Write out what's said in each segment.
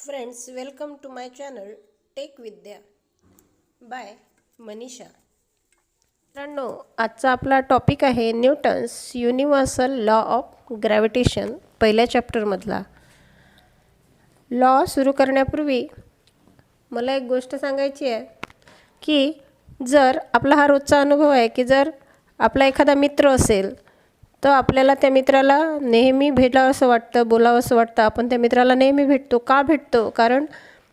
Friends, welcome to my channel tech Vidya by Manisha. मित्रांनो, आजचा आपला टॉपिक आहे Newton's universal law of gravitation, पहिल्या चॅप्टरमधला. लॉ सुरू करण्यापूर्वी मला एक गोष्ट सांगायची आहे की जर आपला हा रोजचा अनुभव आहे की जर आपला एखादा मित्र असेल तर आपल्याला त्या मित्राला नेहमी भेटावं असं वाटतं, बोलावं असं वाटतं. आपण त्या मित्राला नेहमी भेटतो. का भेटतो? कारण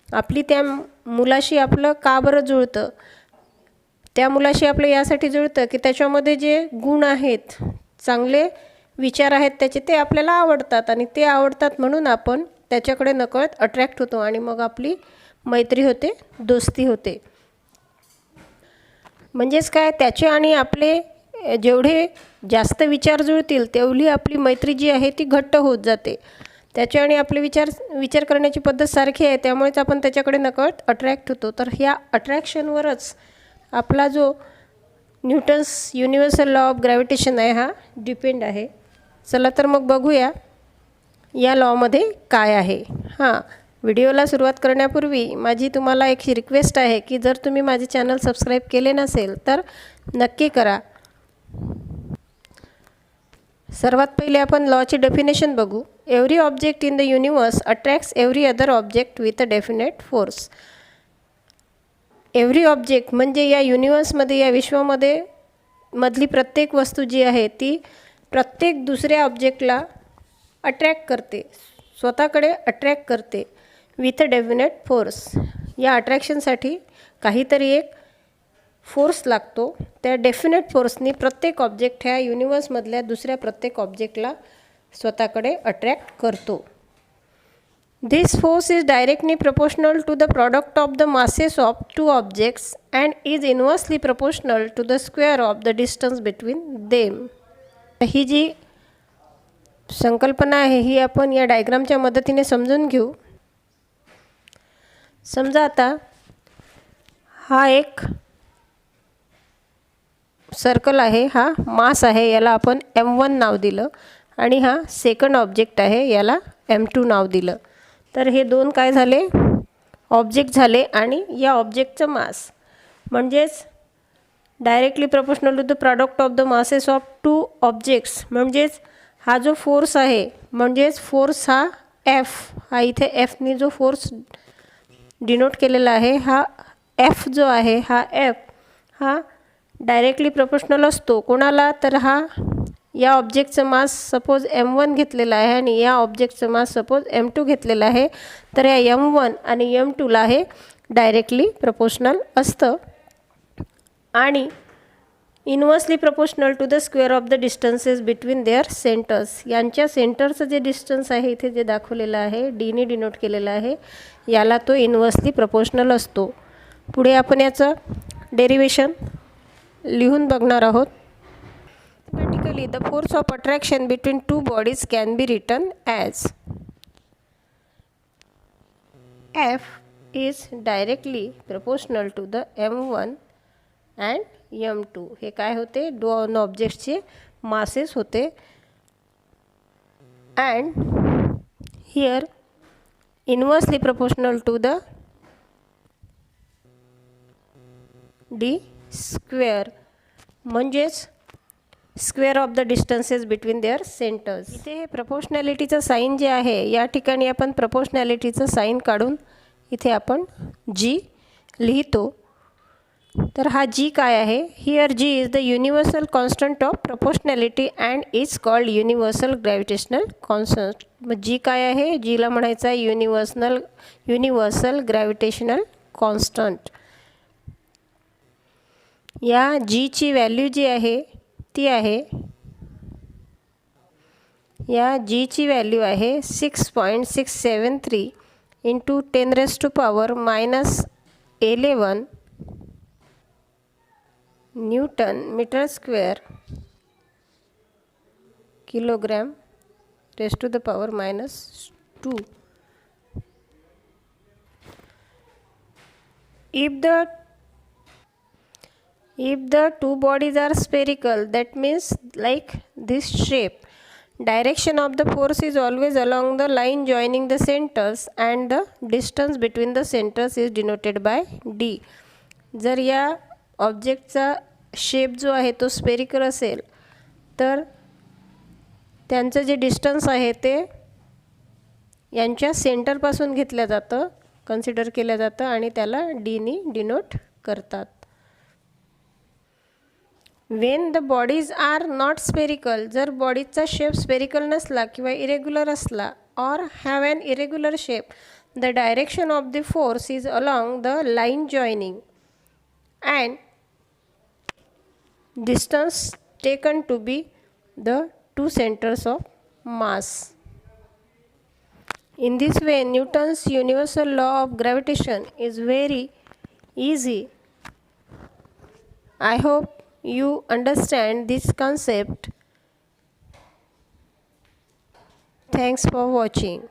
आपली त्या मुलाशी आपलं का बरं जुळतं? त्या मुलाशी आपलं यासाठी जुळतं की त्याच्यामध्ये जे गुण आहेत, चांगले विचार आहेत त्याचे, ते आपल्याला आवडतात आणि ते आवडतात म्हणून आपण त्याच्याकडे नकळत अट्रॅक्ट होतो आणि मग आपली मैत्री होते, दोस्ती होते. म्हणजेच काय, त्याचे आणि आपले जेवढे जास्त विचार जुळतील तेवढी आपली मैत्री जी आहे ती घट्ट होत जाते. त्याचे आणि आपले विचार करण्याची पद्धत सारखी आहे, त्यामुळेच आपण त्याच्याकडे नकळत अट्रॅक्ट होतो. तर ह्या अट्रॅक्शनवरच आपला जो Newton's universal law of gravitation आहे हा डिपेंड आहे. चला तर मग बघूया या लॉमध्ये काय आहे. व्हिडिओला सुरुवात करण्यापूर्वी माझी तुम्हाला एक रिक्वेस्ट आहे की जर तुम्ही माझे चॅनल सबस्क्राईब केले नसेल तर नक्की करा. सर्वात पहिले आपण लॉची डेफिनेशन बघू. Every object in the universe attracts every other object with a definite force. Every object म्हणजे या युनिवर्समध्ये, या विश्वामध्ये मधली प्रत्येक वस्तू जी आहे ती प्रत्येक दुसऱ्या ऑब्जेक्टला अट्रॅक्ट करते, स्वतःकडे अट्रॅक्ट करते विथ अ डेफिनेट फोर्स. या अट्रॅक्शनसाठी काहीतरी एक फोर्स लागतो. त्या डेफिनेट फोर्सनी प्रत्येक ऑब्जेक्ट ह्या युनिवर्समधल्या दुसऱ्या प्रत्येक ऑब्जेक्टला स्वतःकडे अट्रॅक्ट करतो. This force is directly proportional to the product of the masses of two objects and is inversely proportional to the square of the distance between them. ही जी संकल्पना आहे ही आपण या डायग्रामच्या मदतीने समजून घेऊ. समजा आता हा एक सर्कल आहे, हा मास आहे, याला आपण M1 नाव दिलं आणि हा सेकंड ऑब्जेक्ट आहे, याला M2 नाव दिलं. तर हे दोन काय झाले, ऑब्जेक्ट झाले आणि या ऑब्जेक्टचं मास म्हणजेच directly proportional to the product of the masses of two objects. म्हणजेच हा जो फोर्स आहे, म्हणजेच फोर्स हा F, हा इथे Fनी जो फोर्स डिनोट केलेला आहे, हा F जो आहे हा F हा डायरेक्टली प्रपोर्शनल असतो कोणाला, तर हा या ऑब्जेक्टचं मास सपोज M1 घेतलेला आहे आणि या ऑब्जेक्टचं मास सपोज M2 घेतलेला आहे. तर या M1 आणि M2ला हे डायरेक्टली प्रपोर्शनल असतं आणि inversely proportional to the square of the distances between their centres. यांच्या सेंटरचं जे डिस्टन्स आहे इथे जे दाखवलेलं आहे, डीने डिनोट केलेलं आहे, याला तो इन्व्हर्सली प्रपोर्शनल असतो. पुढे आपण याचं डेरिवेशन लिहून बघणार आहोत. Practically the force of attraction between two bodies can be written as F is directly proportional to the M1 and M2. हे काय होते, दोन ऑब्जेक्ट्सचे मासेस होते. And here inversely proportional to the D square, म्हणजेच square of the distances between their centres. इथे हे प्रपोर्शनॅलिटीचं sine जे आहे, या ठिकाणी आपण प्रपोर्शनॅलिटीचं साईन काढून इथे आपण G लिहितो. तर हा G काय आहे, here G is the universal constant of proportionality and is called universal gravitational constant. मग G काय आहे, Gला म्हणायचं आहे युनिव्हर्सल ग्रॅव्हिटेशनल कॉन्स्टंट. या Gची व्हॅल्यू जी आहे ती आहे, या Gची व्हॅल्यू आहे 6.673 into 10⁻⁻11 newton metre square kilogram ⁻⁻². If the two bodies are spherical, that means like this shape, Direction of the force is always along the line joining the centers and the distance between the centers is denoted by D. जर या ऑब्जेक्टचा shape जो आहे तो spherical असेल तर त्यांचं जे distance आहे ते यांच्या सेंटरपासून घेतलं जातं, कन्सिडर केलं जातं आणि त्याला डीनी डिनोट करतात. When the bodies are not spherical, जर बॉडीचा शेप स्पेरिकल नसला किंवा इरेग्युलर असला और have an irregular shape, the direction of the force is along the line joining and distance taken to be the two centers of mass. In this way, Newton's universal law of gravitation is very easy. I hope you understand this concept. Thanks for watching.